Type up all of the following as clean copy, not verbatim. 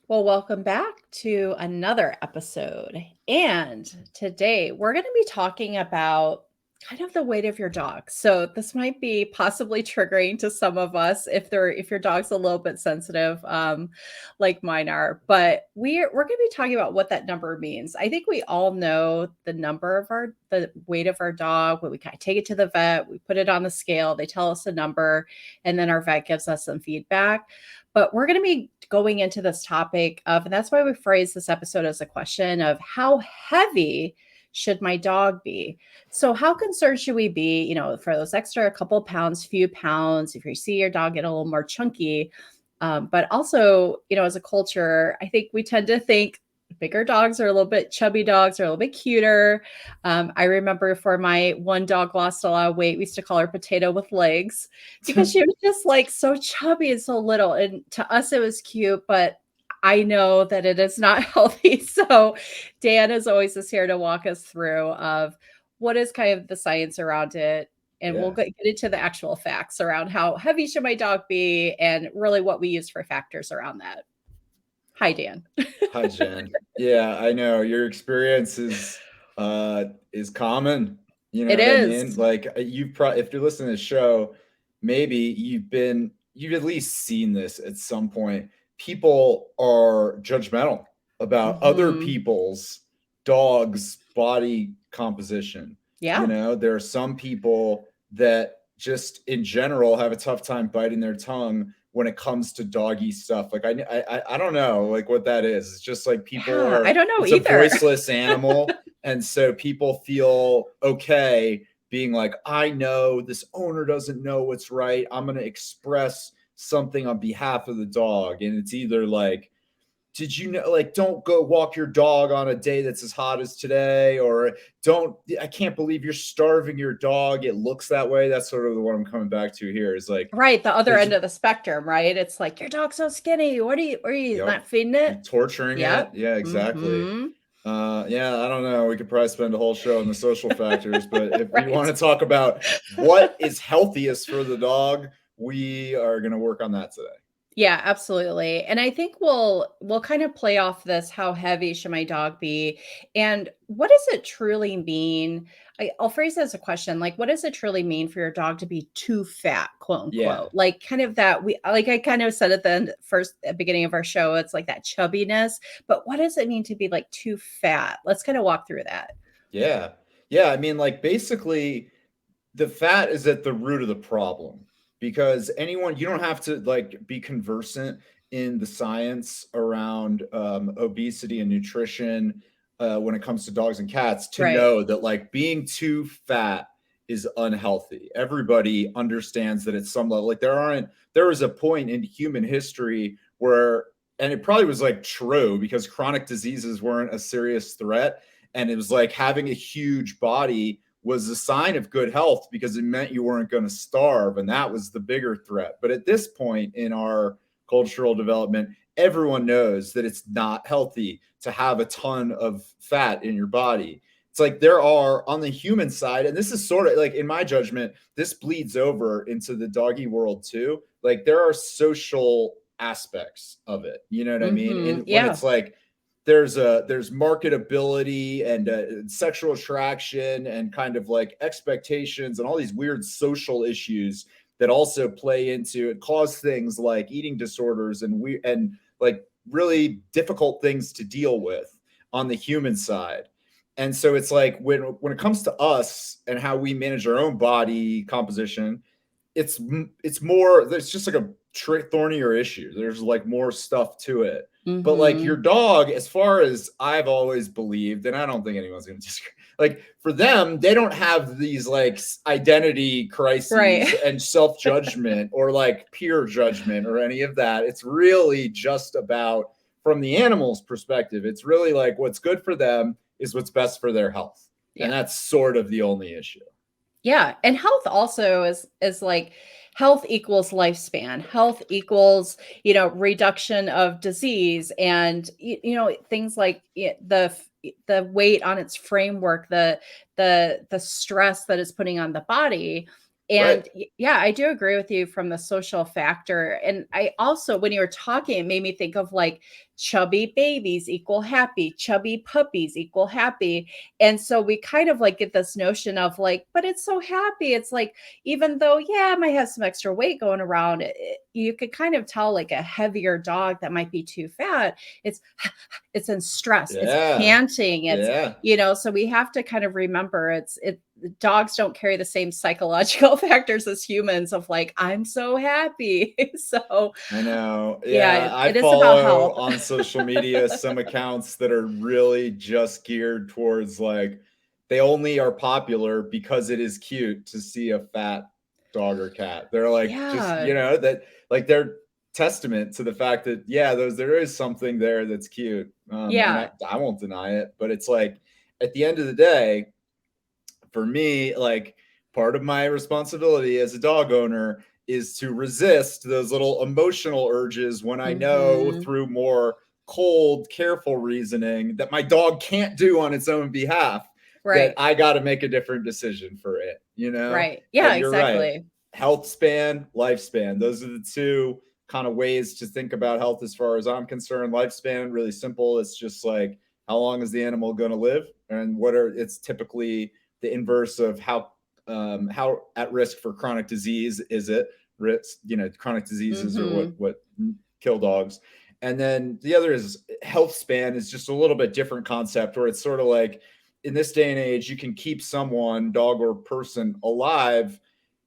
Well, welcome back to another episode. And today we're going to be talking about kind of the weight of your dog. So this might be possibly triggering to some of us if your dog's a little bit sensitive, like mine are. But we're going to be talking about what that number means. I think we all know the weight of our dog. When we kind of take it to the vet, we put it on the scale, they tell us a number, and then our vet gives us some feedback. But we're going to be going into this topic of, and that's why we phrase this episode as a question of how heavy should my dog be? So, how concerned should we be, for those extra couple pounds, few pounds, if you see your dog get a little more chunky? But also, as a culture, I think we tend to think bigger dogs are a little bit chubby dogs are a little bit cuter. I remember for my one dog lost a lot of weight, we used to call her potato with legs because she was just like so chubby and so little. And to us, it was cute, but I know that it is not healthy. So Dan is always just here to walk us through of what is kind of the science around it. And we'll Yeah. get into the actual facts around how heavy should my dog be and really what we use for factors around that. Hi, Dan. Hi, Jen. Yeah, I know your experience is common. You know It what I mean? is. Like you've probably, if you're listening to the show, maybe you've at least seen this at some point. People are judgmental about other Mhm. people's dogs' body composition. You Yeah. know, there are some people that just in general have a tough time biting their tongue when it comes to doggy stuff. Like I don't know like what that is. It's just like people Yeah, I are. don't know It's a either. voiceless animal, and so people feel okay being like, I know this owner doesn't know what's right. I'm going to express something on behalf of the dog, and it's either like, did you know, like, don't go walk your dog on a day that's as hot as today, or don't, I can't believe you're starving your dog, it looks that way. That's sort of what I'm coming back to here is like, Right, the other there's, end of the spectrum, right? It's like, "Your dog's so skinny. What are you yep, not feeding it?" you're torturing it. Yep. Yeah, exactly. Mhm. Yeah, I don't know. We could probably spend a whole show on the social factors, but if we want Right. to talk about what is healthiest for the dog, we are going to work on that today. Yeah, absolutely. And I think we'll kind of play off this, how heavy should my dog be? And what does it truly mean? I'll phrase it as a question, like what does it truly mean for your dog to be too fat, quote Yeah. unquote? Like kind of that we like I kind of said at the beginning of our show, it's like that chubbiness. But what does it mean to be like too fat? Let's kind of walk through that. Yeah. Yeah. I mean, like, basically, the fat is at the root of the problem because anyone, you don't have to like be conversant in the science around obesity and nutrition when it comes to dogs and cats to Right. know that like being too fat is unhealthy. Everybody understands that at some level. Like there was a point in human history where, and it probably was like true because chronic diseases weren't a serious threat, and it was like having a huge body was a sign of good health because it meant you weren't going to starve, and that was the bigger threat. But at this point in our cultural development, everyone knows that it's not healthy to have a ton of fat in your body. It's like there are on the human side, and this is sort of like, in my judgment, this bleeds over into the doggy world too. Like there are social aspects of it. You know what I mean? Mhm. And when Yeah. it's like there's marketability and sexual attraction and kind of like expectations and all these weird social issues that also play into it, cause things like eating disorders and like really difficult things to deal with on the human side. And so it's like when it comes to us and how we manage our own body composition, it's more, there's just like a thornier issue. There's like more stuff to it. But like your Mhm. dog, as far as I've always believed, and I don't think anyone's going to disagree, like for them, they don't have these like identity Right. crises and self judgment or like peer judgment or any of that. It's really just about, from the animal's perspective, it's really like what's good for them is what's best for their health. And Yeah. that's sort of the only issue. Yeah, and health also is like health equals lifespan. Health equals, reduction of disease and things like the weight on its framework, the stress that it's putting on the body. Right. And yeah, I do agree with you from the social factor. And I also, when you were talking, it made me think of like chubby babies equal happy, chubby puppies equal happy. And so we kind of like get this notion of like, but it's so happy. It's like, even though, yeah, it might have some extra weight going around, you could kind of tell like a heavier dog that might be too fat. It's, it's in stress, it's Yeah. panting, it's, Yeah. so we have to kind of remember dogs don't carry the same psychological factors as humans of like, I'm so happy. So I know. yeah, Yeah, I it is about follow health. on social media some accounts that are really just geared towards like they only are popular because it is cute to see a fat dog or cat. They're like just, Yeah. that like they're testament to the fact that yeah, there is something there that's cute. And Yeah. I won't deny it, but it's like at the end of the day, for me, like part of my responsibility as a dog owner is to resist those little emotional urges when I know Mhm. through more cold, careful reasoning that my dog can't do on its own behalf, that Right. I got to make a different decision for it, you know? Right. Yeah, But you're right. exactly. Health span, lifespan. Those are the two kind of ways to think about health as far as I'm concerned. Lifespan, really simple. It's just like how long is the animal going to live? And it's typically the inverse of how at risk for chronic disease is it. Risk, chronic diseases are what Mhm. kill dogs. And then the other is health span is just a little bit different concept where it's sort of like in this day and age you can keep someone, dog or person, alive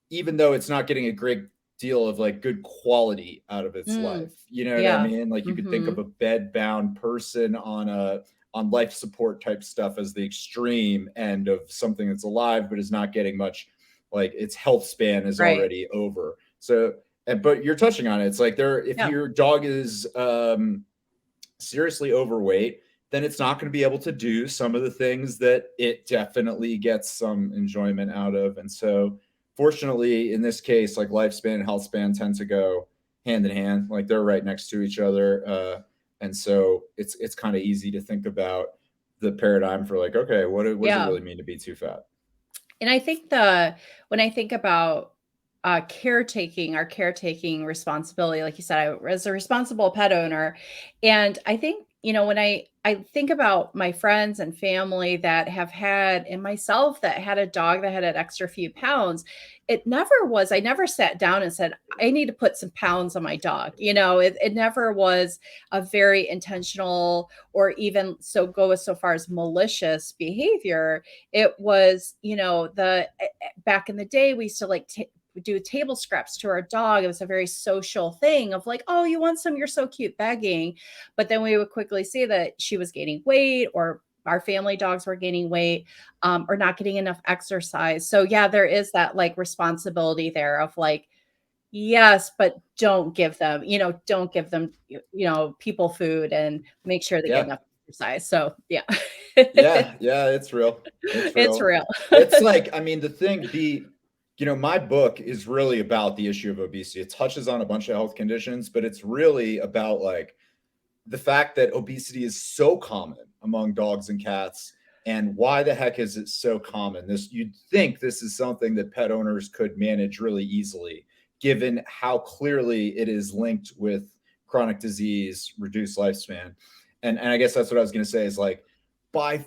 even though it's not getting a great deal of like good quality out of its Mm. life. You know what I Yeah. mean? Like you could think of Mhm. a bed bound person on life support type stuff as the extreme end of something that's alive but is not getting much, like its health span is Right. already over. So but you're touching on it. It's like if Yeah. your dog is seriously overweight, then it's not going to be able to do some of the things that it definitely gets some enjoyment out of. And so, fortunately, in this case, like lifespan and health span tend to go hand in hand, like they're right next to each other. And so it's kind of easy to think about the paradigm for like, okay, what does it Yeah. really mean to be too fat? And I think when I think about caretaking, our caretaking responsibility, like you said, I as a responsible pet owner, and I think, when I think about my friends and family that have had, and myself that had a dog that had an extra few pounds, I never sat down and said, I need to put some pounds on my dog. It never was a very intentional or even go as so far as malicious behavior. It was, back in the day, we used to like do table scraps to our dog. It was a very social thing of like, oh, you want some? You're so cute, begging. But then we would quickly see that she was gaining weight, or our family dogs were gaining weight, or not getting enough exercise. So yeah, there is that like responsibility there of like, yes, but don't give them, people food, and make sure they get Yeah. enough exercise. So yeah, Yeah, yeah, it's real. It's it's real. real. It's like, I mean, my book is really about the issue of obesity. It touches on a bunch of health conditions, but it's really about like the fact that obesity is so common among dogs and cats, and why the heck is it so common? You'd think this is something that pet owners could manage really easily, given how clearly it is linked with chronic disease, reduced lifespan. And I guess that's what I was going to say is like by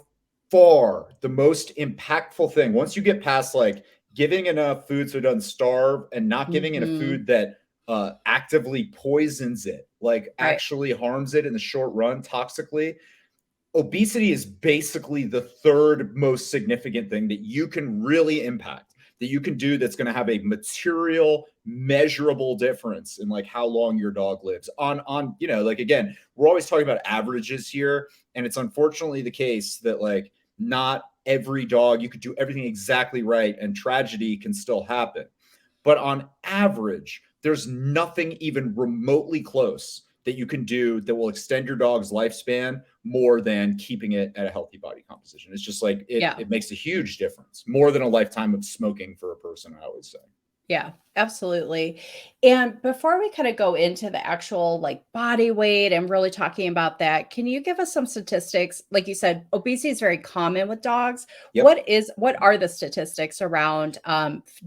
far the most impactful thing once you get past like giving enough food so it doesn't starve and not giving it a Mhm. food that actively poisons it, like Right. actually harms it in the short run toxically. Obesity is basically the third most significant thing that you can really impact, that you can do that's going to have a material measurable difference in like how long your dog lives on like again, we're always talking about averages here, and it's unfortunately the case that like not every dog you could do everything exactly right and tragedy can still happen, but on average, there's nothing even remotely close that you can do that will extend your dog's lifespan more than keeping it at a healthy body composition. It's just like it, Yeah. it makes a huge difference, more than a lifetime of smoking for a person, I always say. Yeah, absolutely. And before we kind of go into the actual like body weight and really talking about that, can you give us some statistics? Like you said, obesity is very common with dogs. Yep. What are the statistics around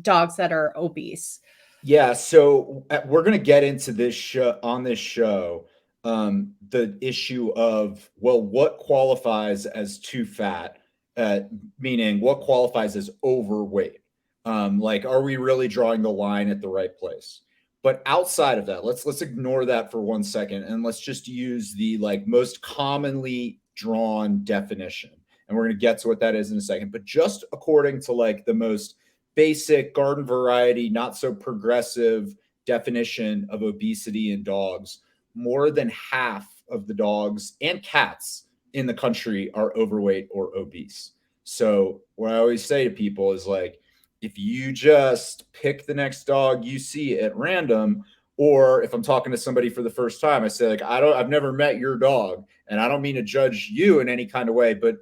dogs that are obese? Yeah, so we're going to get into this show on this show, the issue of, well, what qualifies as too fat, uh, meaning what qualifies as overweight. Like, are we really drawing the line at the right place? But outside of that, let's ignore that for 1 second, and let's just use the like most commonly drawn definition. And we're going to get to what that is in a second. But just according to like the most basic garden variety, not so progressive definition of obesity in dogs, more than half of the dogs and cats in the country are overweight or obese. So, what I always say to people is like, if you just pick the next dog you see at random, or if I'm talking to somebody for the first time, I say, like, I've never met your dog, and I don't mean to judge you in any kind of way, but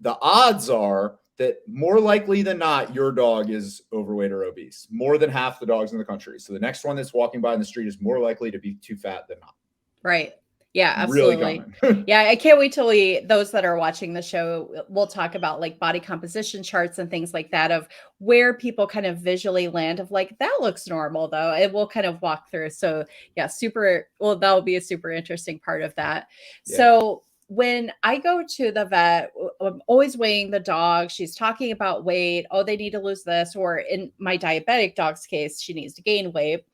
the odds are that more likely than not, your dog is overweight or obese. More than half the dogs in the country. So the next one that's walking by in the street is more likely to be too fat than not. Right. Yeah, Really absolutely. common. Yeah, I can't wait till those that are watching the show, we'll talk about like body composition charts and things like that of where people kind of visually land of like, that looks normal though. And we'll kind of walk through. So yeah, well, that'll be a super interesting part of that. Yeah. So when I go to the vet, I'm always weighing the dog. She's talking about weight. Oh, they need to lose this. Or in my diabetic dog's case, she needs to gain weight.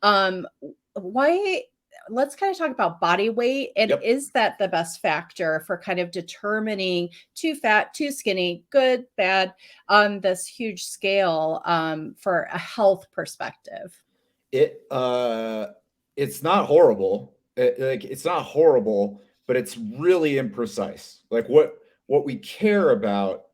Um, why let's kind of talk about body weight, and Yep. is that the best factor for kind of determining too fat, too skinny, good, bad on this huge scale for a health perspective? It it's not horrible. It's not horrible, but it's really imprecise. Like what we care about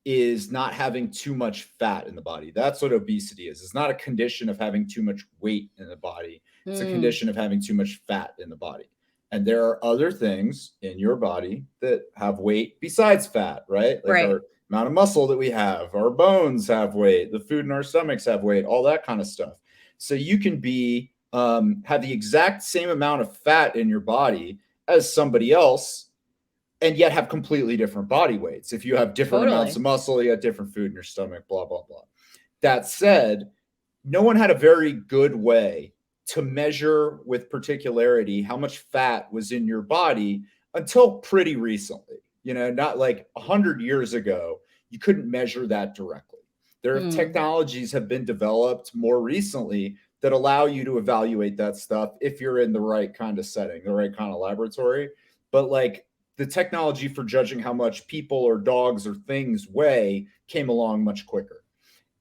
is not having too much fat in the body. That's what obesity is. It's not a condition of having too much weight in the body. It's a Mm, condition of having too much fat in the body. And there are other things in your body that have weight besides fat, right? Like right, our amount of muscle that we have, our bones have weight, the food in our stomachs have weight, all that kind of stuff. So you can be have the exact same amount of fat in your body as somebody else and yet have completely different body weights. If you have different amounts totally. of muscle, you have different food in your stomach, blah, blah, blah. That said, no one had a very good way to measure with particularity how much fat was in your body until pretty recently. You know, not like 100 years ago, you couldn't measure that directly. There are Mm, technologies have been developed more recently that allow you to evaluate that stuff if you're in the right kind of setting, the right kind of laboratory. But like the technology for judging how much people or dogs or things weigh came along much quicker.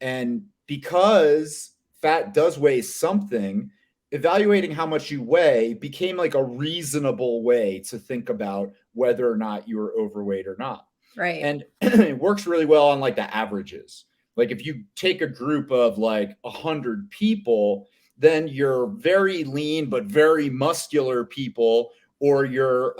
And because fat does weigh something, evaluating how much you weigh became like a reasonable way to think about whether or not you were overweight or not. right, And it works really well on like the averages. Like if you take a group of like 100 people, then you're very lean but very muscular people, or you're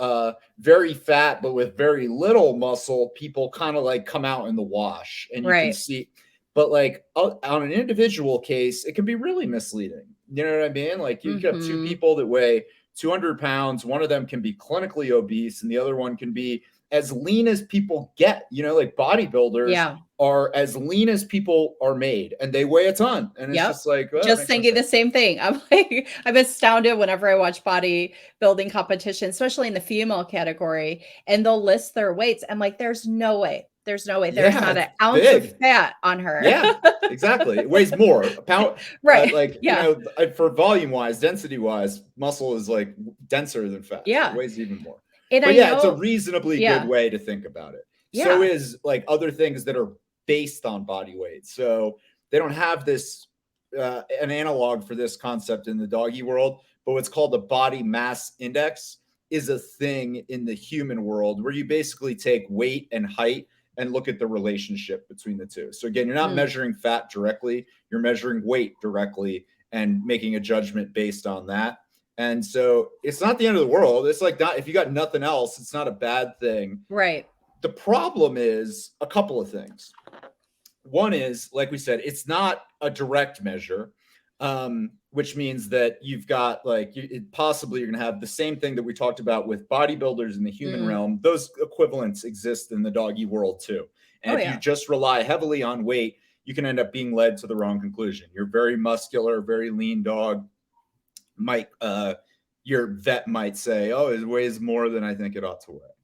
very fat but with very little muscle people, kind of like come out in the wash, and you can right. see. But like on an individual case, it can be really misleading. You know what I mean? Like you could have two Hmm. people that weigh 200 pounds. One of them can be clinically obese, and the other one can be as lean as people get. You know, like bodybuilders Yeah. are as lean as people are made, and they weigh a ton. And it's Yep. just like, well, that Just makes no thinking the sense. same thing. I'm like, I'm astounded whenever I watch bodybuilding competition, especially in the female category, and they'll list their weights. I'm like, there's no way. There's no way. There's Yeah, not it's an ounce of big. fat on her. Yeah, exactly. It weighs more. A pound, Right. like, you Yeah. know, for volume wise, density wise, muscle is like denser than fat. So it Yeah. weighs even more. And But I yeah, it's a know, reasonably good yeah. way to think about it. So Yeah. is like other things that are based on body weight. So they don't have this, an analog for this concept in the doggy world, but what's called the body mass index is a thing in the human world where you basically take weight and height and look at the relationship between the two. So again, you're not Mm, measuring fat directly, you're measuring weight directly and making a judgment based on that. And so it's not the end of the world. It's like not, if you got nothing else, it's not a bad thing. right. The problem is a couple of things. one is, like we said, it's not a direct measure, which means that you've got like possibly you're going to have the same thing that we talked about with bodybuilders in the human Mm. realm. Those equivalents exist in the doggy world too. And Oh, if you yeah. just rely heavily on weight, you can end up being led to the wrong conclusion. You're very muscular, very lean dog. Might your vet might say, "Oh, it weighs more than I think it ought to weigh."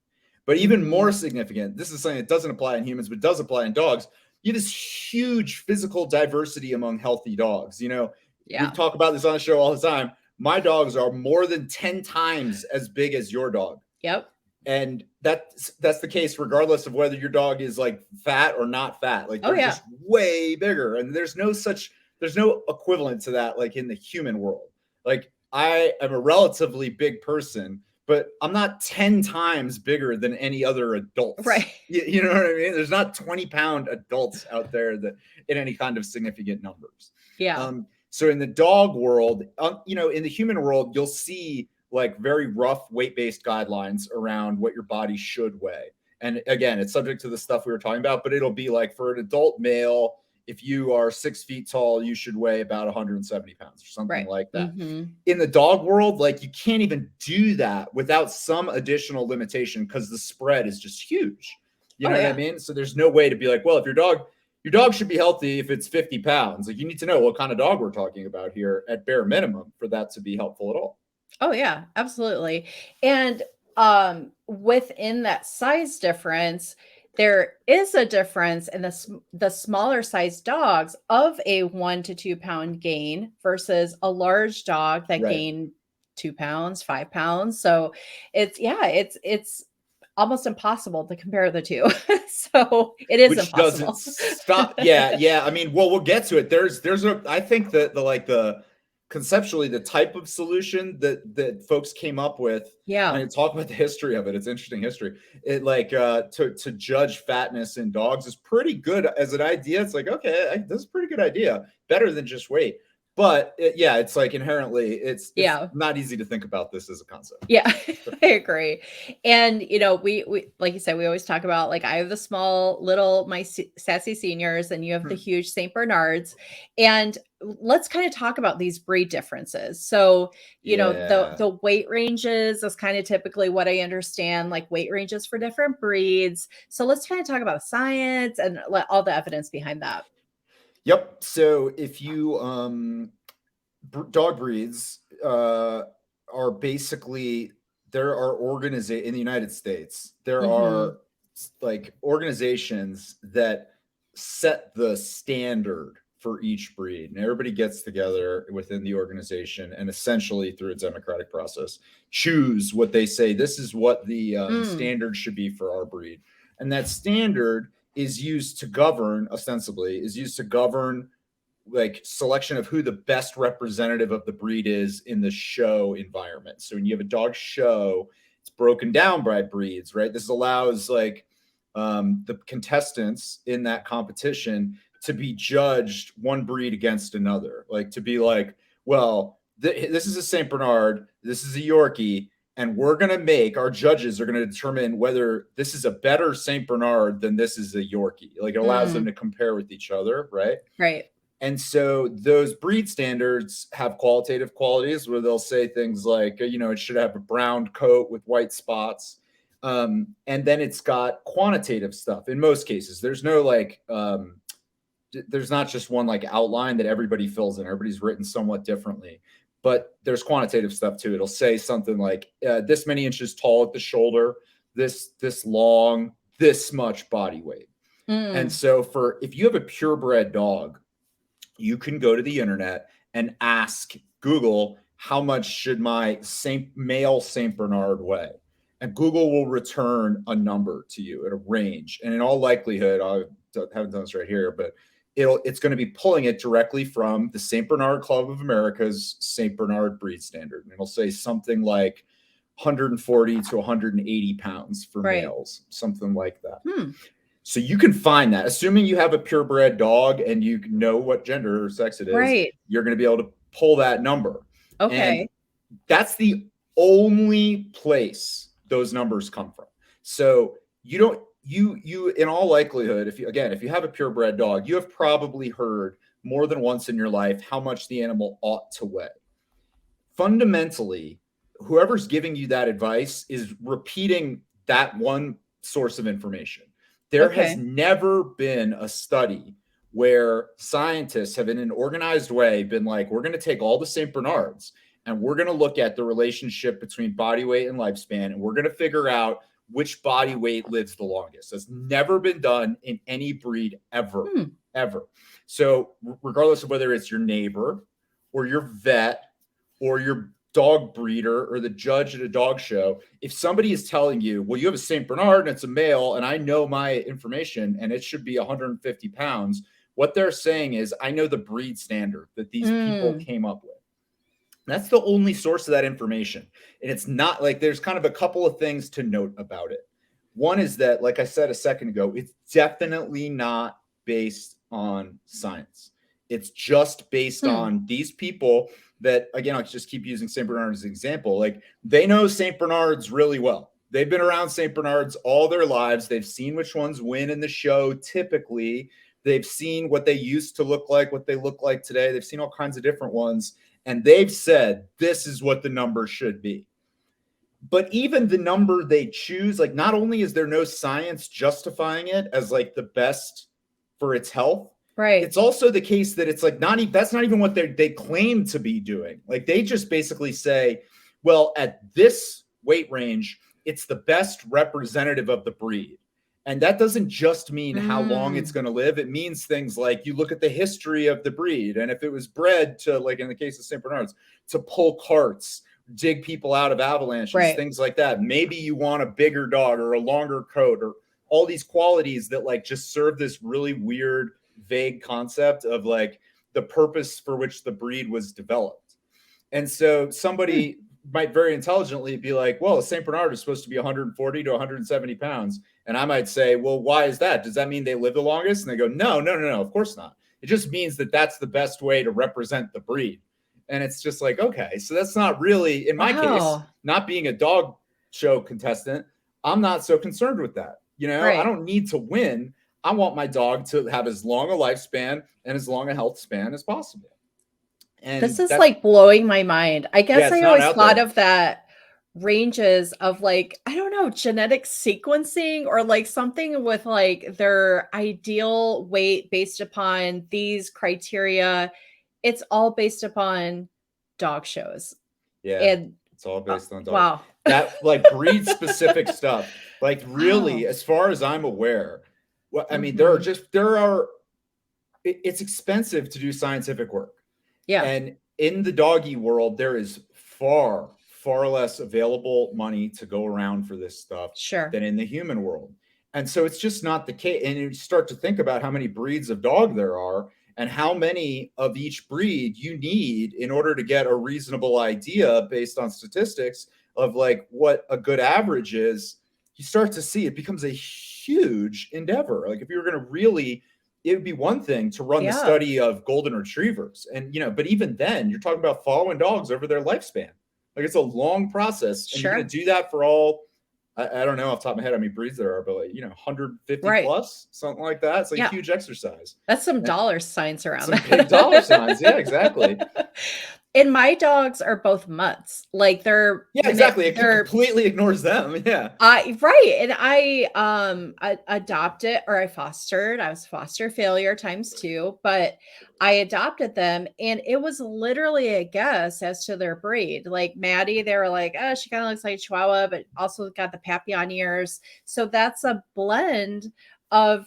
But even more Mhm. significant, this is something that doesn't apply in humans, but does apply in dogs. You have this huge physical diversity among healthy dogs. You know, we Yeah. talk about this on the show all the time. My dogs are more than 10 times as big as your dog. Yep. And that's the case regardless of whether your dog is like fat or not fat. Like Oh, they're yeah. just way bigger. And there's no equivalent to that like in the human world. Like I am a relatively big person, but I'm not 10 times bigger than any other adults. Right. You know what I mean? There's not 20-pound adults out there that in any kind of significant numbers. Yeah. So in the dog world, you know, in the human world, you'll see like very rough weight-based guidelines around what your body should weigh. And again, it's subject to the stuff we were talking about, but it'll be like for an adult male, if you are 6 feet tall, you should weigh about 170 pounds or something Right. like that. Mhm. In the dog world, like you can't even do that without some additional limitation because the spread is just huge. You Oh, know what I yeah. mean? So there's no way to be like, well, if your dog should be healthy if it's 50 pounds. Like you need to know what kind of dog we're talking about here at bare minimum for that to be helpful at all. Oh, yeah, absolutely. And within that size difference, there is a difference in the smaller size dogs of a 1 to 2 pound gain versus a large dog that Right. gained 2 pounds, 5 pounds. So it's almost impossible to compare the two. So it is Which doesn't impossible. stop. Yeah. I mean, well, we'll get to it. I think that the conceptually the type of solution that folks came up with, and Yeah. I talk about the history of it. It's interesting history. It like to judge fatness in dogs is pretty good as an idea. It's like, okay, this is a pretty good idea. Better than just weight. But yeah, it's like inherently it's Yeah. not easy to think about this as a concept. Yeah, I agree. And, we like you said, we always talk about, like, I have the small little my sassy seniors, and you have the Hmm. huge Saint Bernards. And let's kind of talk about these breed differences. So, Yeah. the weight ranges is kind of typically what I understand, like weight ranges for different breeds. So let's kind of talk about science and all the evidence behind that. Yep. So if you dog breeds are basically there are in the United States. There Mhm. are like organizations that set the standard for each breed, and everybody gets together within the organization and essentially through a democratic process choose what they say. This is what the Mm. standard should be for our breed, and that standard is used to govern ostensibly is used to govern like selection of who the best representative of the breed is in the show environment. So when you have a dog show, it's broken down by breeds, right? This allows like the contestants in that competition to be judged one breed against another, like to be like, well, this is a Saint Bernard, this is a Yorkie, and we're going to make our judges are going to determine whether this is a better Saint Bernard than this is a Yorkie. Like it allows them Mm. to compare with each other, right? Right. And so those breed standards have qualitative qualities where they'll say things like, it should have a brown coat with white spots. And then it's got quantitative stuff in most cases. There's no like, there's not just one like outline that everybody fills in. Everybody's written somewhat differently, but there's quantitative stuff too. It'll say something like this many inches tall at the shoulder, this long, this much body weight. And Mm. so for if you have a purebred dog, you can go to the internet and ask Google, how much should my male Saint Bernard weigh? And Google will return a number to you at a range. And in all likelihood, I haven't done this right here, but it's going to be pulling it directly from the Saint Bernard Club of America's Saint Bernard breed standard. And it'll say something like 140 to 180 pounds for Right. males, something like that. Hmm. So you can find that, assuming you have a purebred dog and you know what gender or sex it is, Right. you're going to be able to pull that number. And Okay. that's the only place those numbers come from. So you don't, you in all likelihood, if you have a purebred dog, you have probably heard more than once in your life how much the animal ought to weigh. Fundamentally, whoever's giving you that advice is repeating that one source of information. There has Okay. never been a study where scientists have in an organized way been like, we're going to take all the St. Bernards and we're going to look at the relationship between body weight and lifespan, and we're going to figure out which body weight lives the longest. That's never been done in any breed ever, Hmm. ever. So regardless of whether it's your neighbor or your vet or your dog breeder or the judge at a dog show, if somebody is telling you, well, you have a St. Bernard and it's a male and I know my information and it should be 150 pounds, what they're saying is, I know the breed standard that these people Mm. came up with. That's the only source of that information. And it's not like, there's kind of a couple of things to note about it. One is that, like I said a second ago, it's definitely not based on science. It's just based Hmm. on these people that, again, I'll just keep using St. Bernard as an example. Like, they know St. Bernards really well. They've been around St. Bernards all their lives. They've seen which ones win in the show typically. They've seen what they used to look like, what they look like today. They've seen all kinds of different ones. And they've said, this is what the number should be. But even the number they choose, like, not only is there no science justifying it as like the best for its health, Right. it's also the case that it's like that's not even what they claim to be doing. Like, they just basically say, well, at this weight range, it's the best representative of the breed. And that doesn't just mean how long it's Mm. going to live. It means things like, you look at the history of the breed. And if it was bred to, like in the case of St. Bernards, to pull carts, dig people out of avalanches, Right. things like that. Maybe you want a bigger dog or a longer coat or all these qualities that like just serve this really weird, vague concept of like the purpose for which the breed was developed. And so Hmm. somebody might very intelligently be like, well, a St. Bernard is supposed to be 140 to 170 pounds. And I might say, well, why is that? Does that mean they live the longest? And they go, no, of course not. It just means that that's the best way to represent the breed. And it's just like, okay, so that's not really, in my case, Wow. not being a dog show contestant, I'm not so concerned with that. You know, I Right. don't need to win. I want my dog to have as long a lifespan and as long a health span as possible. This And is that's, like blowing my mind. I yeah, guess it's I not always out thought there. of that ranges of like, I don't know, genetic sequencing or like something with like their ideal weight based upon these criteria. It's all based upon dog shows. Yeah, And it's all based on dog. wow. That like breed specific stuff. Like, really, Wow. as far as I'm aware, well, I mean, Mhm. it's expensive to do scientific work. Yeah, And in the doggy world, there is far, far less available money to go around for this stuff sure. than in the human world. And so it's just not the case. And you start to think about how many breeds of dog there are and how many of each breed you need in order to get a reasonable idea based on statistics of like what a good average is. You start to see it becomes a huge endeavor. Like, if you were going to really, it would be one thing to run the Yeah, study of golden retrievers. And, but even then, you're talking about following dogs over their lifespan. Like, it's a long process. And you're going sure. to do that for all, I don't know off the top of my head how many breeds there are, but like, 150 Right. plus, something like that. It's like a Yeah. huge exercise. That's some And dollar signs around some big dollar signs. Yeah, exactly. that. And my dogs are both mutts. Like they're Yeah, when they exactly. It they're completely ignores them. Yeah. I right, and I adopted or I fostered. I was foster failure times 2, but I adopted them and it was literally a guess as to their breed. Like Maddie, they were like, "Oh, she kind of looks like a Chihuahua, but also got the Papillon ears." So that's a blend of,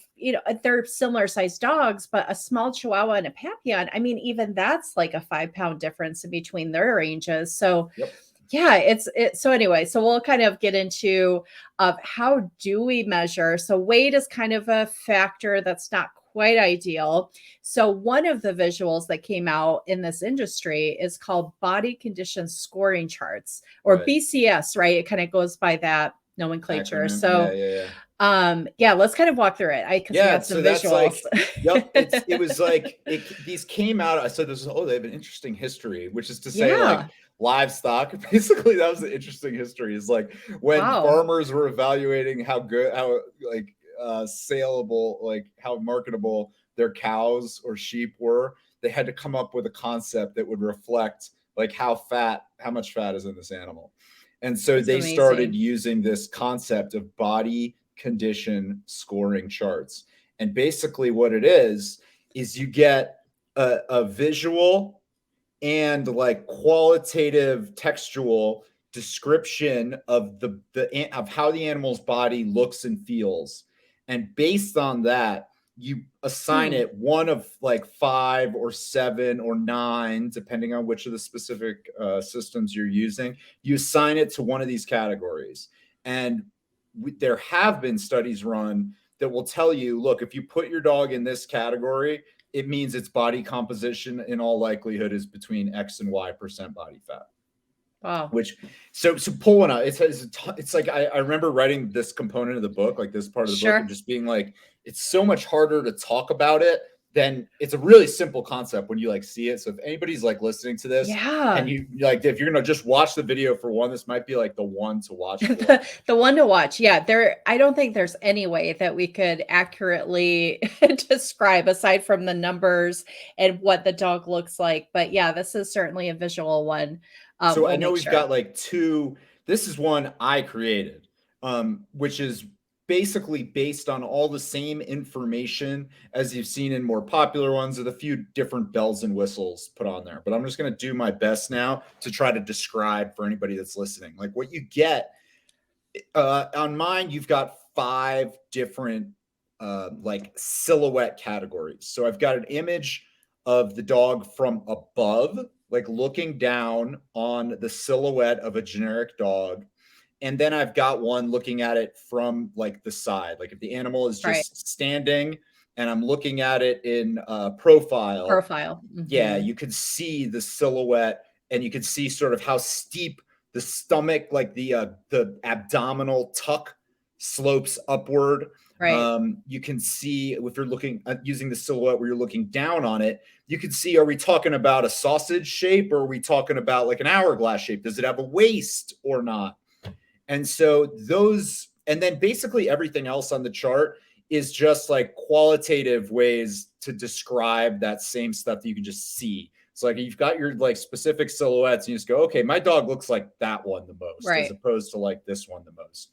they're similar sized dogs, but a small Chihuahua and a Papillon. I mean, even that's like a 5-pound difference in between their ranges. So Yep. yeah, so anyway, so we'll kind of get into of how do we measure. So weight is kind of a factor that's not quite ideal. So one of the visuals that came out in this industry is called body condition scoring charts or Right. BCS, right? It kind of goes by that nomenclature. Acronym. Yeah. So Yeah. Yeah. yeah, let's kind of walk through it. Because we Yeah, got some so that's visuals. like, yep. It was like these came out. I said, "This they have an interesting history," which is to say, like Yeah. livestock. Basically, that was the interesting history. Is like when Wow. farmers were evaluating how good, how like saleable, like how marketable their cows or sheep were. They had to come up with a concept that would reflect like how much fat is in this animal. And so That's they started amazing. using this concept of body condition scoring charts. And basically what it is you get a visual and like qualitative textual description of the of how the animal's body looks and feels, and based on that you assign Hmm. it one of like 5 or 7 or 9 depending on which of the specific systems you're using. You assign it to one of these categories, and there have been studies run that will tell you, look, if you put your dog in this category, it means its body composition in all likelihood is between X and Y% body fat. Wow. Which so pulling out, it's like I remember writing this component of the book, like this part of the book, and Sure. just being like, it's so much harder to talk about it than it's a really simple concept when you like see it. So if anybody's like listening to this and Yeah. you like, if you're gonna just watch the video for one, this might be like the one to watch for. The one to watch. Yeah, I don't think there's any way that we could accurately describe aside from the numbers and what the dog looks like. But yeah, this is certainly a visual one. So I We'll know make we've sure. got like two. This is one I created, which is basically based on all the same information as you've seen in more popular ones with a few different bells and whistles put on there. But I'm just going to do my best now to try to describe for anybody that's listening. Like what you get on mine, you've got 5 different like silhouette categories. So I've got an image of the dog from above, like looking down on the silhouette of a generic dog. And then I've got one looking at it from like the side. Like if the animal is Right. just standing and I'm looking at it in profile, Profile. yeah, Mhm. you could see the silhouette and you could see sort of how steep the stomach, like the abdominal tuck slopes upward. Right. You can see if you're looking at using the silhouette where you're looking down on it, you can see, are we talking about a sausage shape or are we talking about like an hourglass shape? Does it have a waist or not? And so those, and then basically everything else on the chart is just like qualitative ways to describe that same stuff that you can just see. It's like you've got your like specific silhouettes and you just go, okay, my dog looks like that one the most, as Right. opposed to like this one the most.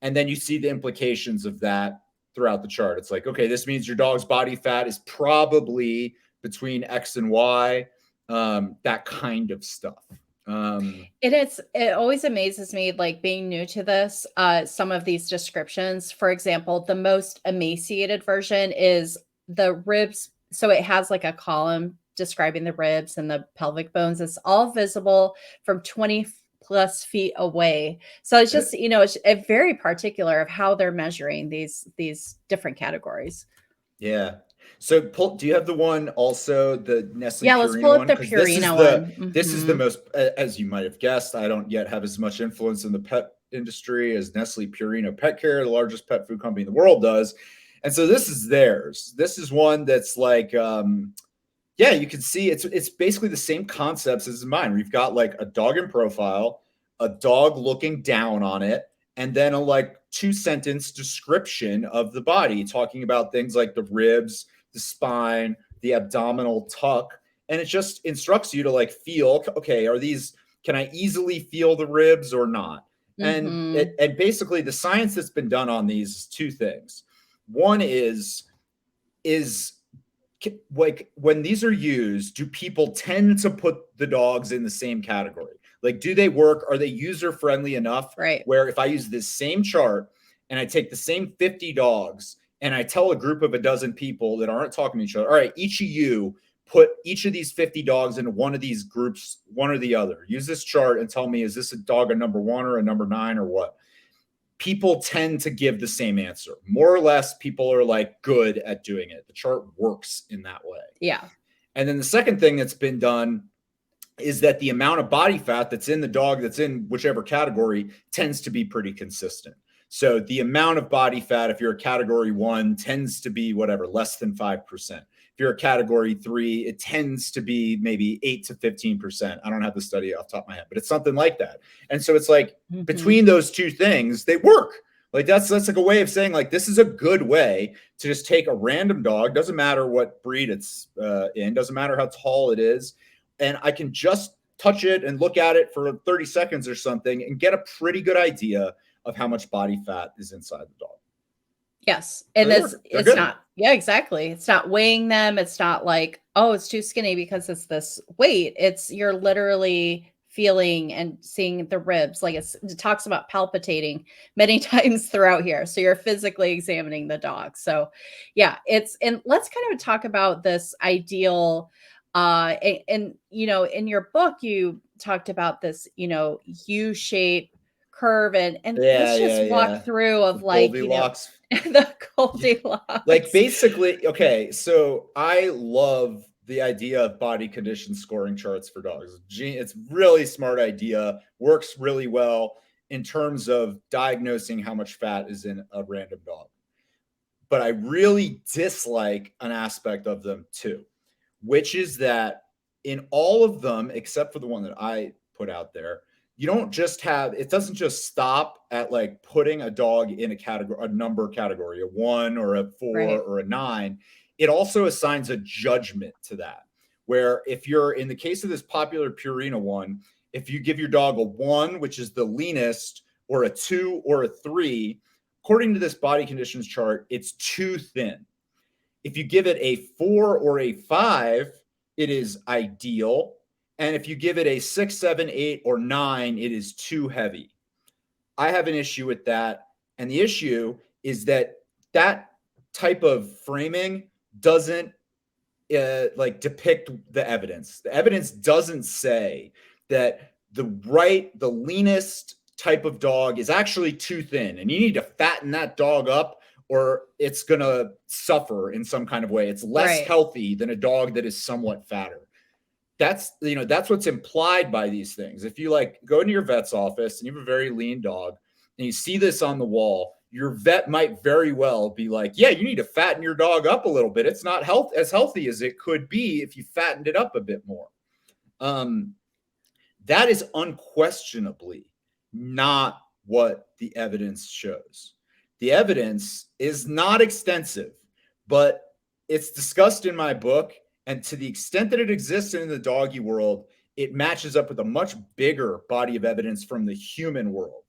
And then you see the implications of that throughout the chart. It's like, okay, this means your dog's body fat is probably between X and Y, that kind of stuff. It always amazes me, like, being new to this, some of these descriptions. For example, the most emaciated version is the ribs, so it has, like, a column describing the ribs and the pelvic bones. It's all visible from 20 plus feet away. So it's just, it's very particular of how they're measuring these different categories. Yeah. So do you have the one also, the Nestle Yeah, let's pull Purina up one? the Because Purina one. this is the Mhm. most, as you might have guessed. I don't yet have as much influence in the pet industry as Nestle Purina Pet Care, the largest pet food company in the world, does. And so this is theirs. This is one that's like, yeah, you can see it's basically the same concepts as mine. We've got like a dog in profile, a dog looking down on it, and then a like 2-sentence description of the body, talking about things like the ribs, the spine, the abdominal tuck, and it just instructs you to like feel, okay, are these, can I easily feel the ribs or not? Mhm. And basically the science that's been done on these is 2 things. One is like when these are used, do people tend to put the dogs in the same category? Like, do they work? Are they user friendly enough Right. where if I use this same chart and I take the same 50 dogs and I tell a group of a dozen people that aren't talking to each other, all right, each of you put each of these 50 dogs into one of these groups, one or the other. Use this chart and tell me, is this a dog a number 1 or a number 9 or what? People tend to give the same answer. More or less, people are like good at doing it. The chart works in that way. Yeah. And then the second thing that's been done is that the amount of body fat that's in the dog that's in whichever category tends to be pretty consistent. So the amount of body fat, if you're a category 1, tends to be whatever, less than 5%. If you're a category 3, it tends to be maybe 8 to 15%. I don't have the study off the top of my head, but it's something like that. And so it's like Mhm. between those 2 things, they work. Like that's like a way of saying like this is a good way to just take a random dog, doesn't matter what breed it's in, doesn't matter how tall it is, and I can just touch it and look at it for 30 seconds or something and get a pretty good idea of how much body fat is inside the dog. Yes, So and they work. They're it's good. not, yeah, exactly. It's not weighing them. It's not like, oh, it's too skinny because it's this weight. It's you're literally feeling and seeing the ribs. Like it talks about palpitating many times throughout here. So you're physically examining the dog. So yeah, it's and let's kind of talk about this ideal and you know, in your book you talked about this, you know, U shape curve and Yeah, let's yeah, just walk yeah. through The of like, you know, Goldilocks. the Yeah. Like Goldilocks. basically, okay, so I love the idea of body condition scoring charts for dogs. It's really smart idea, works really well in terms of diagnosing how much fat is in a random dog. But I really dislike an aspect of them too, which is that in all of them, except for the one that I put out there, you don't just have, it doesn't just stop at like putting a dog in a category, a number category, a 1 or a 4 Right. or a 9. It also assigns a judgment to that. Where if you're in the case of this popular Purina one, if you give your dog a 1, which is the leanest, or a 2 or a 3, according to this body conditions chart, it's too thin. If you give it a 4 or a 5, it is ideal. And if you give it a 6, 7, 8, or 9, it is too heavy. I have an issue with that. And the issue is that that type of framing doesn't like depict the evidence. The evidence doesn't say that the leanest type of dog is actually too thin and you need to fatten that dog up or it's going to suffer in some kind of way. It's less Right. healthy than a dog that is somewhat fatter. That's, you know, that's what's implied by these things. If you like go into your vet's office and you have a very lean dog and you see this on the wall, your vet might very well be like, yeah, you need to fatten your dog up a little bit. It's not as healthy as it could be if you fattened it up a bit more. Um, that is unquestionably not what the evidence shows. The evidence is not extensive, but it's discussed in my book. And to the extent that it exists in the doggy world, it matches up with a much bigger body of evidence from the human world.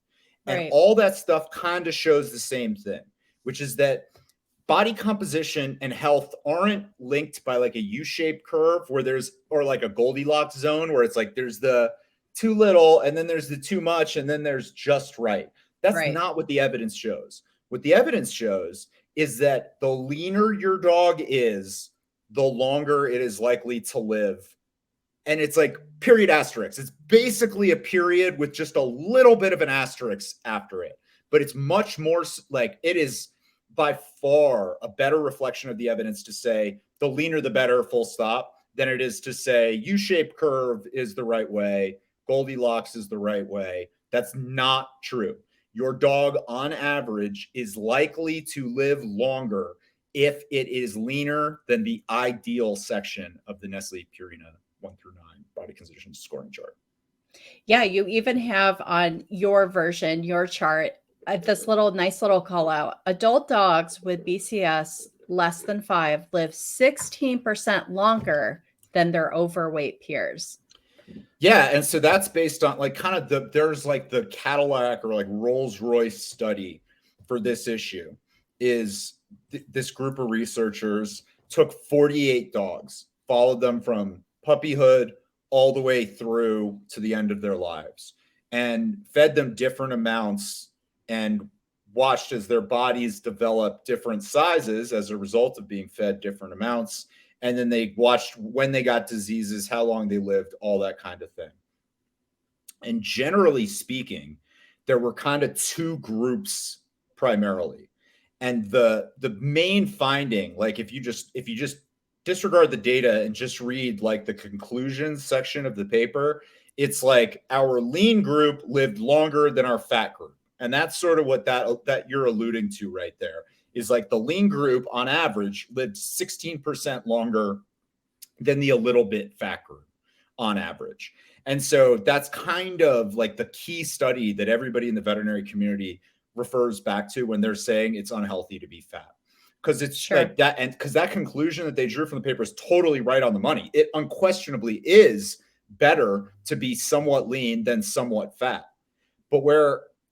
And Right. all that stuff kind of shows the same thing, which is that body composition and health aren't linked by like a U-shaped curve where there's, or like a Goldilocks zone where it's like there's the too little and then there's the too much and then there's just right. That's Right. not what the evidence shows. What the evidence shows is that the leaner your dog is, the longer it is likely to live. And it's like period asterisk. It's basically a period with just a little bit of an asterisk after it. But it's much more like it is by far a better reflection of the evidence to say the leaner the better, full stop, than it is to say U-shaped curve is the right way, Goldilocks is the right way. That's not true. Your dog on average is likely to live longer if it is leaner than the ideal section of the Nestle Purina 1 through 9 body composition scoring chart. Yeah, you even have on your version, your chart, this little nice little call out. Adult dogs with BCS less than 5 live 16% longer than their overweight peers. Yeah, and so that's based on like kind of there's like the Cadillac or like Rolls-Royce study for this issue is this group of researchers took 48 dogs, followed them from puppyhood all the way through to the end of their lives and fed them different amounts and watched as their bodies develop different sizes as a result of being fed different amounts, and then they watched when they got diseases, how long they lived, all that kind of thing. And generally speaking, there were kind of two groups primarily. And the main finding, like if you just disregard the data and just read like the conclusions section of the paper, it's like our lean group lived longer than our fat group. And that's sort of what that you're alluding to right there is like the lean group on average lived 16% longer than the a little bit fat group on average. And so that's kind of like the key study that everybody in the veterinary community refers back to when they're saying it's unhealthy to be fat. Because it's like Sure. that, and because that conclusion that they drew from the paper is totally right on the money. It unquestionably is better to be somewhat lean than somewhat fat. But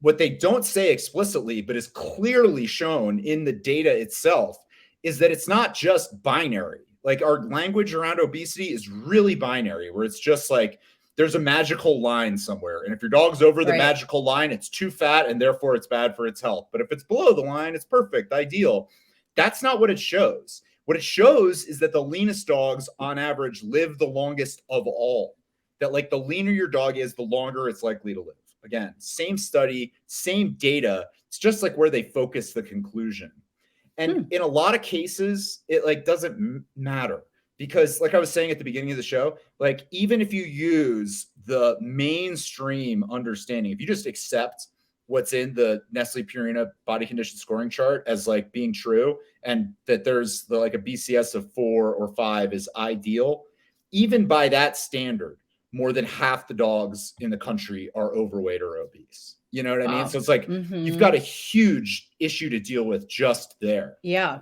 what they don't say explicitly, but is clearly shown in the data itself, is that it's not just binary. Like our language around obesity is really binary, where it's just like there's a magical line somewhere. And if your dog's over the Right. magical line, it's too fat and therefore it's bad for its health. But if it's below the line, it's perfect, ideal. That's not what it shows. What it shows is that the leanest dogs on average live the longest of all. That like the leaner your dog is, the longer it's likely to live. Again, same study, same data. It's just like where they focus the conclusion. And Hmm. in a lot of cases, it like doesn't matter because like I was saying at the beginning of the show, like even if you use the mainstream understanding, if you just accept what's in the Nestle Purina body condition scoring chart as like being true and that there's like a BCS of 4 or 5 is ideal, even by that standard, more than half the dogs in the country are overweight or obese. You know what I mean? Wow. So it's like you've got a huge issue to deal with just there. Yeah.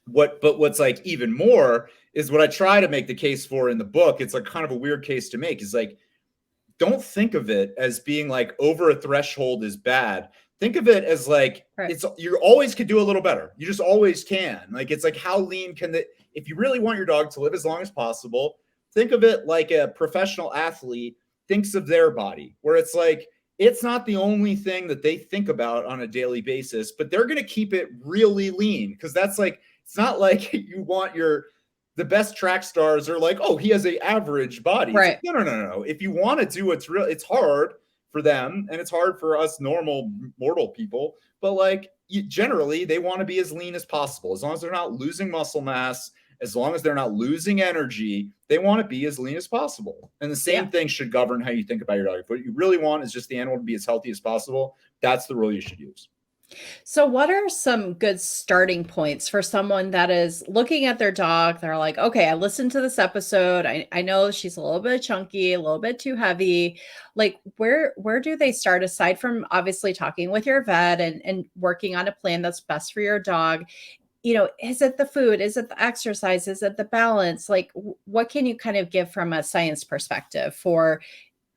But what's like even more is what I try to make the case for in the book. It's like kind of a weird case to make is like, don't think of it as being like over a threshold is bad. Think of it as like Right. it's you always could do a little better. You just always can. Like it's like how lean can the if you really want your dog to live as long as possible, think of it like a professional athlete thinks of their body, where it's like it's not the only thing that they think about on a daily basis, but they're going to keep it really lean because that's like it's not like you want your the best track stars are like, oh, he has a average body. It's Right. like, no. If you want to do what's real, it's hard for them and it's hard for us normal mortal people. But like generally, they want to be as lean as possible. As long as they're not losing muscle mass, as long as they're not losing energy, they want to be as lean as possible. And the same Yeah. thing should govern how you think about your dog. If what you really want is just the animal to be as healthy as possible, that's the rule you should use. So, what are some good starting points for someone that is looking at their dog? They're like, okay, I listened to this episode. I know she's a little bit chunky, a little bit too heavy. Like, where do they start aside from obviously talking with your vet and working on a plan that's best for your dog? Is it the food? Is it the exercise? Is it the balance? Like, what can you kind of give from a science perspective for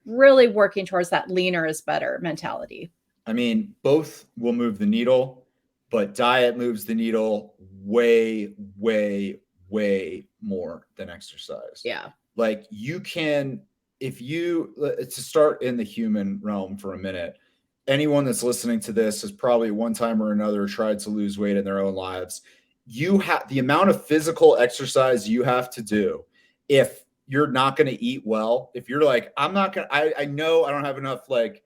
really working towards that leaner is better mentality? I mean, both will move the needle, but diet moves the needle way, way, way more than exercise. Yeah. Like you can, if you, to start in the human realm for a minute, anyone that's listening to this has probably one time or another tried to lose weight in their own lives. You have the amount of physical exercise you have to do if you're not going to eat well. If you're like, I'm not going to, I know I don't have enough like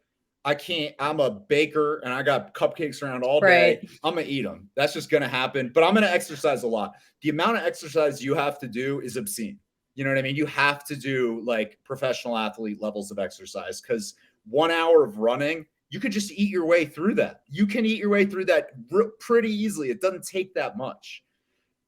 I can't, I'm a baker and I got cupcakes around all day. Right. I'm going to eat them. That's just going to happen. But I'm going to exercise a lot. The amount of exercise you have to do is obscene. You know what I mean? You have to do like professional athlete levels of exercise because 1 hour of running, you could just eat your way through that. You can eat your way through that pretty easily. It doesn't take that much.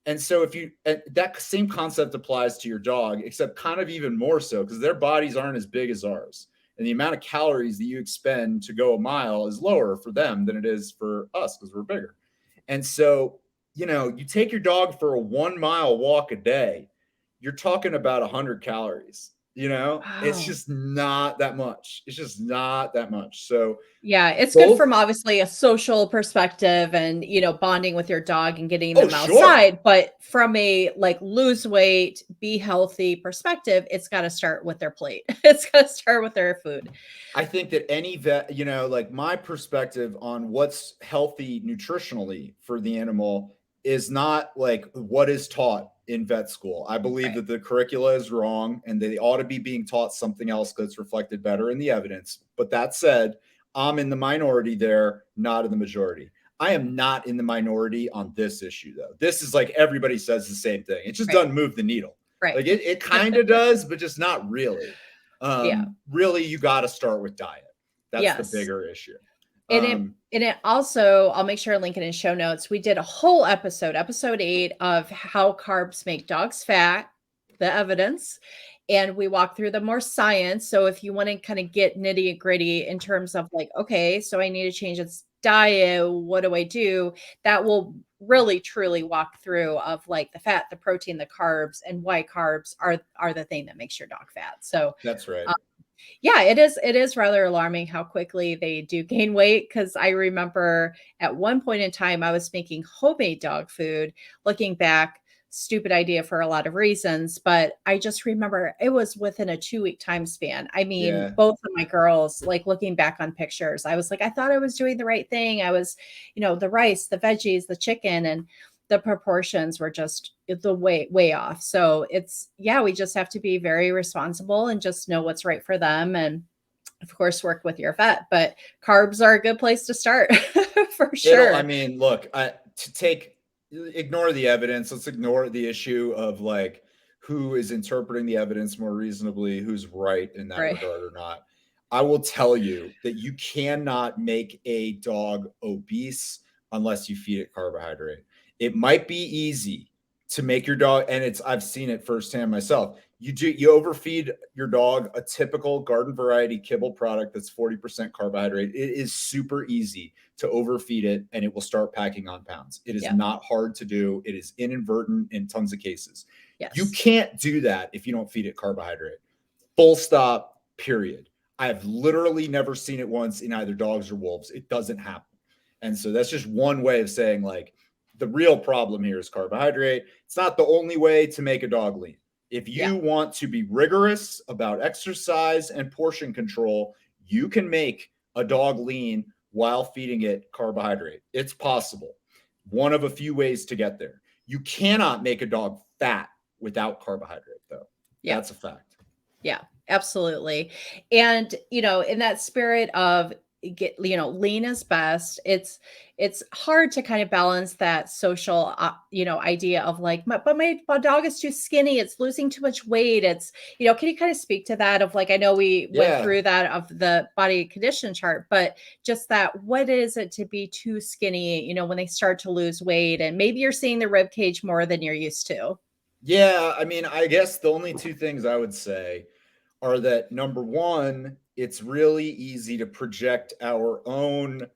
And so if you, that same concept applies to your dog, except kind of even more so because their bodies aren't as big as ours. And the amount of calories that you expend to go a mile is lower for them than it is for us because we're bigger. And so, you take your dog for a 1 mile walk a day, you're talking about 100 calories. It's Wow. just not that much. It's just not that much. So, Yeah, it's good both, from obviously a social perspective and, bonding with your dog and getting oh, them sure. outside, but from a, like, lose weight, be healthy perspective, it's gotta start with their plate. It's gotta start with their food. I think that any vet, like my perspective on what's healthy nutritionally for the animal is not like what is taught in vet school. I believe Right. that the curricula is wrong and they ought to be being taught something else that's reflected better in the evidence. But that said, I'm in the minority there, not in the majority. I am not in the minority on this issue, though. This is like everybody says the same thing. It just Right. doesn't move the needle. Right. Like it kind of does, but just not really. Yeah. Really, you got to start with diet. That's the Yes. bigger issue. And it also, I'll make sure to link it in show notes. We did a whole episode 8 of how carbs make dogs fat, the evidence, and we walk through the more science. So if you want to kind of get nitty gritty in terms of like, okay, so I need to change diet, what do I do? That will really truly walk through of like the fat, the protein, the carbs, and why carbs are the thing that makes your dog fat. So That's right. yeah, it is rather alarming how quickly they do gain weight, because I remember at one point in time, I was making homemade dog food. Looking back, stupid idea for a lot of reasons, but I just remember it was within a 2-week time span. I mean, Yeah. both of my girls, like, looking back on pictures, I was like, "I thought I was doing the right thing." I was, the rice, the veggies, the chicken, and the proportions were just the way off. So it's, yeah, we just have to be very responsible and just know what's right for them, and of course work with your vet, but carbs are a good place to start for I sure. mean, look, ignore the evidence. Let's ignore the issue of like who is interpreting the evidence more reasonably, who's right in that Right. regard or not. I will tell you that you cannot make a dog obese unless you feed it carbohydrate. It might be easy to make your dog, and I've seen it firsthand myself. You overfeed your dog a typical garden variety kibble product that's 40% carbohydrate. It is super easy to overfeed it and it will start packing on pounds. It is Yeah. not hard to do. It is inadvertent in tons of cases. You Yes. can't do that if you don't feed it carbohydrate. Full stop, period. I have literally never seen it once in either dogs or wolves. It doesn't happen. And so that's just one way of saying, like, the real problem here is carbohydrate. It's not the only way to make a dog lean. If Yeah. you want to be rigorous about exercise and portion control, you can make a dog lean while feeding it carbohydrate. It's possible. One of a few ways to get there. You cannot make a dog fat without carbohydrate, though. Yeah. That's a fact. Yeah, absolutely. And, in that spirit of lean is best. It's hard to kind of balance that social, idea of like, but my dog is too skinny. It's losing too much weight. Can you kind of speak to that of like, I know we went Yeah. through that of the body condition chart, but just that, what is it to be too skinny, when they start to lose weight and maybe you're seeing the rib cage more than you're used to? Yeah. I mean, I guess the only two things I would say are that number one, it's really easy to project our own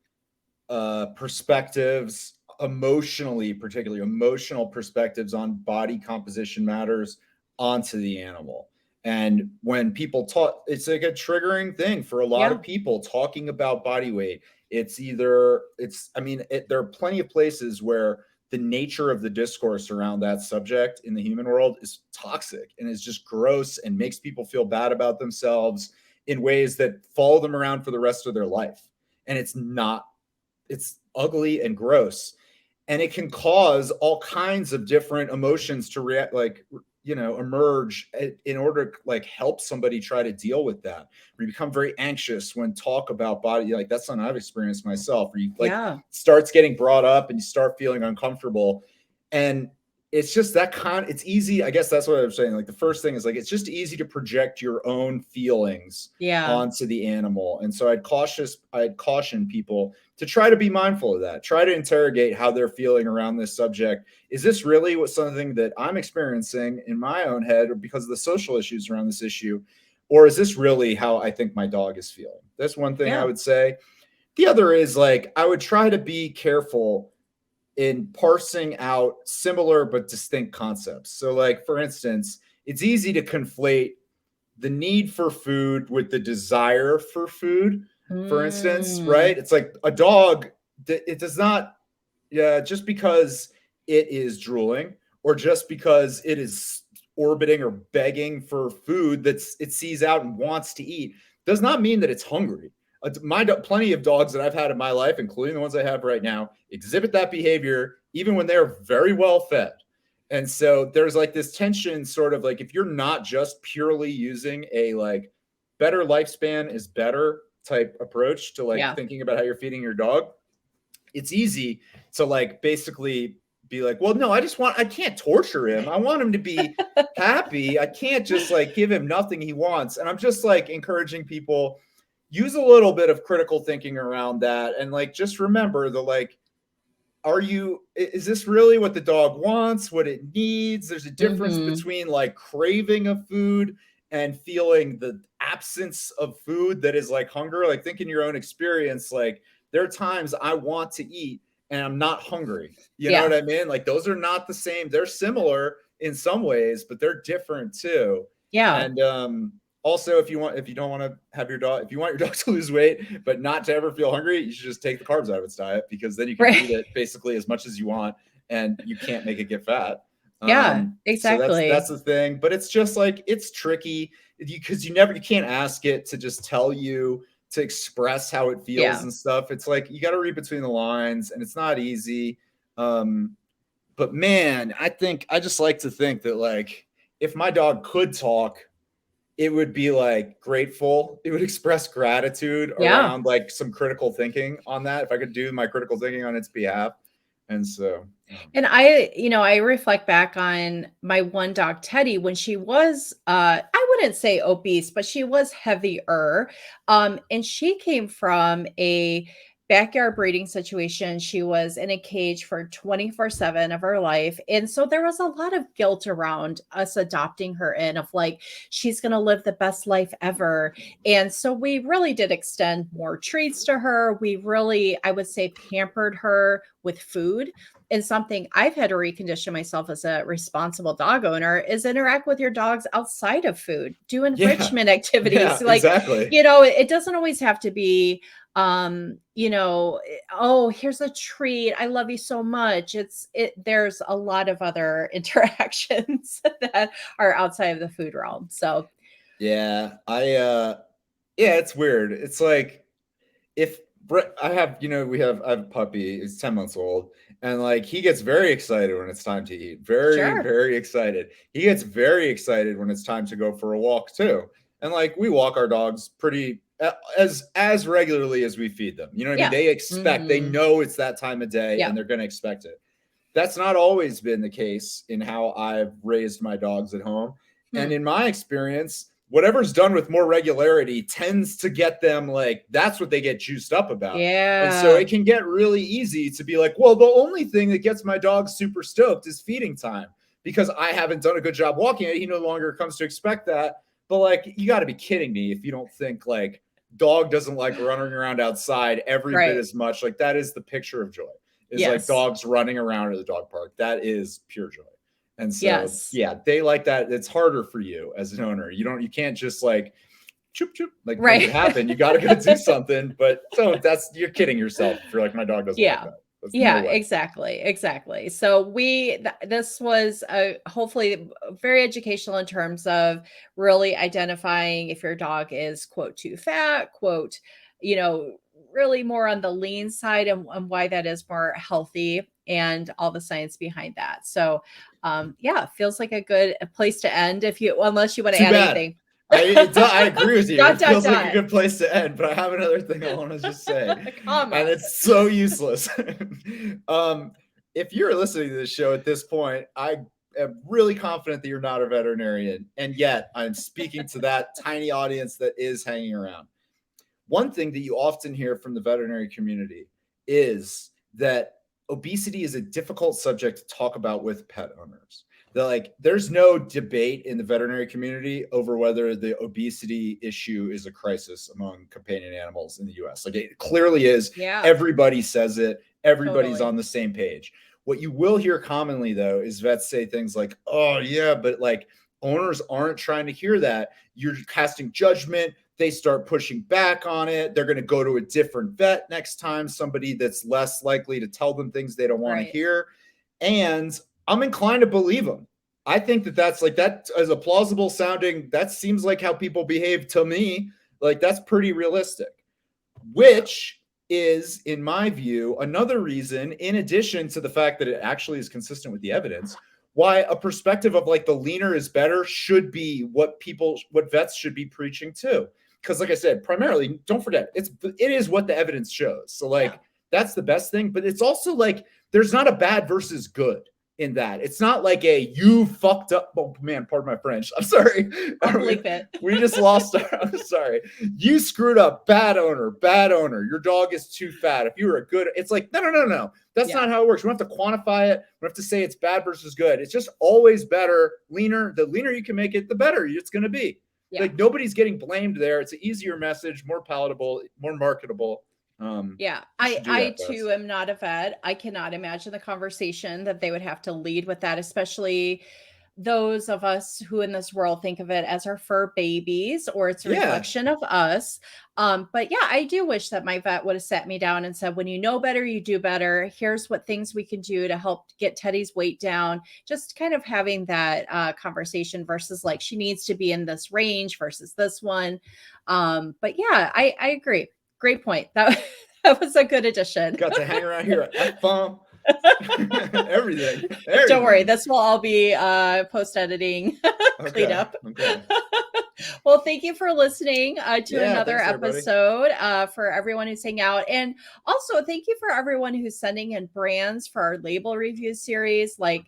perspectives, emotionally, particularly emotional perspectives on body composition matters onto the animal. And when people talk, it's like a triggering thing for a lot Yeah. of people talking about body weight. There are plenty of places where the nature of the discourse around that subject in the human world is toxic and is just gross and makes people feel bad about themselves in ways that follow them around for the rest of their life. And it's ugly and gross, and it can cause all kinds of different emotions to react, like, emerge in order to like help somebody try to deal with that. Where you become very anxious when talk about body, like that's something I've experienced myself, where you like Yeah. starts getting brought up and you start feeling uncomfortable. And it's just it's easy. I guess that's what I'm saying. Like the first thing is like it's just easy to project your own feelings Yeah. onto the animal. And so I'd caution people to try to be mindful of that. Try to interrogate how they're feeling around this subject. Is this really something that I'm experiencing in my own head or because of the social issues around this issue? Or is this really how I think my dog is feeling? That's one thing I Yeah. would say. The other is like, I would try to be careful in parsing out similar but distinct concepts. So, like, for instance, it's easy to conflate the need for food with the desire for food, for instance, Mm. right? It's like a dog, it does not, yeah, just because it is drooling or just because it is orbiting or begging for food it sees out and wants to eat does not mean that it's hungry. Plenty of dogs that I've had in my life, including the ones I have right now, exhibit that behavior even when they're very well fed. And so there's like this tension, sort of like if you're not just purely using a like better lifespan is better type approach to like Yeah. thinking about how you're feeding your dog, it's easy to like basically be like, well, no, I can't torture him. I want him to be happy. I can't just like give him nothing he wants. And I'm just like encouraging people, use a little bit of critical thinking around that. And like, just remember the like, is this really what the dog wants, what it needs? There's a difference Mhm. between like craving of food and feeling the absence of food that is like hunger. Like think in your own experience, like There are times I want to eat and I'm not hungry. You know Yeah. what I mean? Like those are not the same. They're similar in some ways, but they're different too. Yeah. And also, if you don't want to have your dog, if you want your dog to lose weight but not to ever feel hungry, you should just take the carbs out of its diet, because then you can Right. feed it basically as much as you want and you can't make it get fat. Yeah, So that's exactly. the thing. But it's just like, it's tricky because you can't ask it to just tell you, to express how it feels Yeah. and stuff. It's like you got to read between the lines, and it's not easy. Um, but man, I just like to think that, like, if my dog could talk, it would be like grateful. It would express gratitude Yeah. around like some critical thinking on that. If I could do my critical thinking on its behalf. And so, And I reflect back on my one dog, Teddy, when she was, I wouldn't say obese, but she was heavier. And she came from a backyard breeding situation. She was in a cage for 24/7 of her life. And so there was a lot of guilt around us adopting her in, of like, she's going to live the best life ever. And so we really did extend more treats to her. We really, I would say, pampered her with food. And something I've had to recondition myself as a responsible dog owner is interact with your dogs outside of food, do yeah, enrichment activities. yeah, Like, exactly. it doesn't always have to be, oh, here's a treat. I love you so much. There's a lot of other interactions that are outside of the food realm. So, Yeah, yeah, it's weird. It's like, if I have, I have a puppy, he's 10 months old, and like he gets very excited when it's time to eat. Very, sure. very excited. He gets very excited when it's time to go for a walk too. And like we walk our dogs pretty as regularly as we feed them. You know what I mean? Yeah. They Mhm. know it's that time of day Yeah. and they're going to expect it. That's not always been the case in how I've raised my dogs at home. And Hmm. in my experience, whatever's done with more regularity tends to get them, like, that's what they get juiced up about. And so Yeah. it can get really easy to be like, well, the only thing that gets my dog super stoked is feeding time, because I haven't done a good job walking it. He no longer comes to expect that. But like, you got to be kidding me if you don't think like dog doesn't like running around outside every bit Right. as much. Like, that is the picture of joy, is like Yes. dogs running around at the dog park. That is pure joy. And so, Yes. yeah, they like that. It's harder for you as an owner. You can't just like choop choop, like make Right. it happen. You got to go do something. But so you're kidding yourself if you're like, my dog doesn't like Yeah. that. There's no Yeah, way. exactly, exactly. So this was hopefully very educational in terms of really identifying if your dog is, quote, too fat, quote, you know, really more on the lean side, and why that is more healthy, and all the science behind that. So, yeah, feels like a good place to end, if you unless you want to Too add bad. anything. I agree with you. Dot It dot feels like a dot. good place to end, but I have another thing I want to just say, and Comma. it's so useless. um, if you're listening to this show at this point, I am really confident that you're not a veterinarian, and yet I'm speaking to that tiny audience that is hanging around. One thing that you often hear from the veterinary community is that obesity is a difficult subject to talk about with pet owners. There's no debate in the veterinary community over whether the obesity issue is a crisis among companion animals in the US. Like, it clearly is. Yeah, Everybody says it. Everybody's totally. on the same page. What you will hear commonly, though, is vets say things like, oh yeah, but like, owners aren't trying to hear that. You're casting judgment. They start pushing back on it. They're going to go to a different vet next time, somebody that's less likely to tell them things they don't want to Right. hear. And I'm inclined to believe them. I think that's like, that as a plausible sounding, that seems like how people behave to me. Like, that's pretty realistic, Yeah. which is, in my view, another reason, in addition to the fact that it actually is consistent with the evidence, why a perspective of like the leaner is better should be what vets should be preaching too. Because like I said, primarily, don't forget, it is what the evidence shows. So Yeah. like, that's the best thing. But it's also like, there's not a bad versus good in that. It's not like you fucked up. Oh man, pardon my French. I'm sorry. I'll believe it. We just lost I'm sorry. You screwed up. Bad owner. Bad owner. Your dog is too fat. If you were a good, it's like, no. That's Yeah. not how it works. We don't have to quantify it. We don't have to say it's bad versus good. It's just always better, leaner. The leaner you can make it, the better it's going to be. Yeah. Like, nobody's getting blamed there. It's an easier message, more palatable, more marketable. Yeah, You should do I that, too Bess. am not a vet. I cannot imagine the conversation that they would have to lead with that, especially those of us who in this world think of it as our fur babies or it's a Yeah, reflection of us. But yeah, I do wish that my vet would have sat me down and said, when you know better, you do better. Here's what things we can do to help get Teddy's weight down. Just kind of having that conversation versus like she needs to be in this range versus this one. But yeah, I agree. Great point. That that was a good addition. got to hang around here. F bomb. Everything. Don't worry, Everything. this will all be post editing Okay. cleanup. Okay. Well, thank you for listening to Yeah. another Thanks, everybody. episode for everyone who's hanging out. And also, thank you for everyone who's sending in brands for our label review series. Like,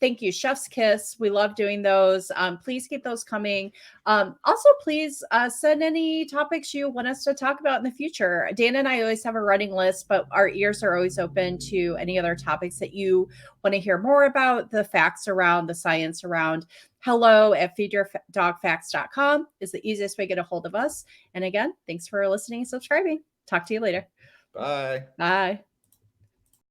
thank you, Chef's Kiss. We love doing those. Please keep those coming. Also, please send any topics you want us to talk about in the future. Dan and I always have a running list, but our ears are always open to any other topics that you want to hear more about, the facts around, the science around. Hello at feedyourdogfacts.com is the easiest way to get a hold of us. And again, thanks for listening and subscribing. Talk to you later. Bye. Bye.